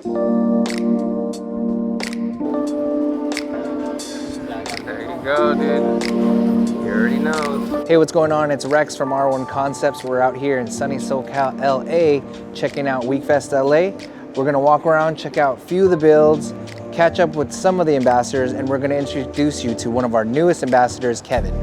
There you go, dude. You already know. Hey, what's going on? It's Rex from R1 Concepts. We're out here in sunny SoCal, LA, checking out WEKFEST LA. We're gonna walk around, check out a few of the builds, catch up with some of the ambassadors, and we're gonna introduce you to one of our newest ambassadors, Kevin.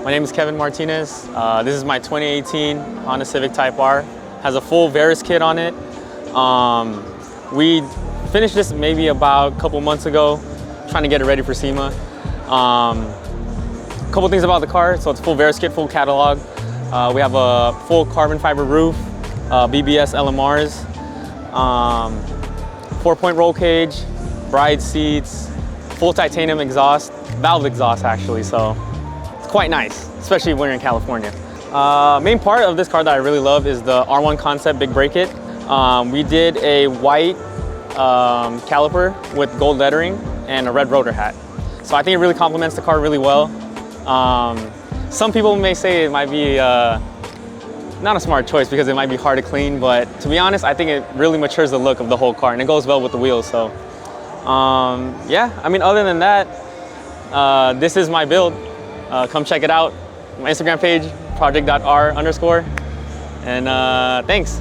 My name is Kevin Martinez. This is my 2018 Honda Civic Type R. Has a full Varus kit on it. We finished this maybe about a couple months ago, trying to get it ready for SEMA. Couple things about the car. So it's full Varus kit, full catalog. We have a full carbon fiber roof, BBS LMRs, 4-point roll cage, bride seats, full titanium exhaust, valve exhaust actually. So quite nice, especially when you're in California. Main part of this car that I really love is the R1 Concept Big Brake Kit. We did a white caliper with gold lettering and a red rotor hat. So I think it really complements the car really well. Some people may say it might be not a smart choice because it might be hard to clean, but to be honest, I think it really matures the look of the whole car and it goes well with the wheels. So yeah, I mean, other than that, this is my build. Come check it out. My Instagram page, project.r_. And thanks.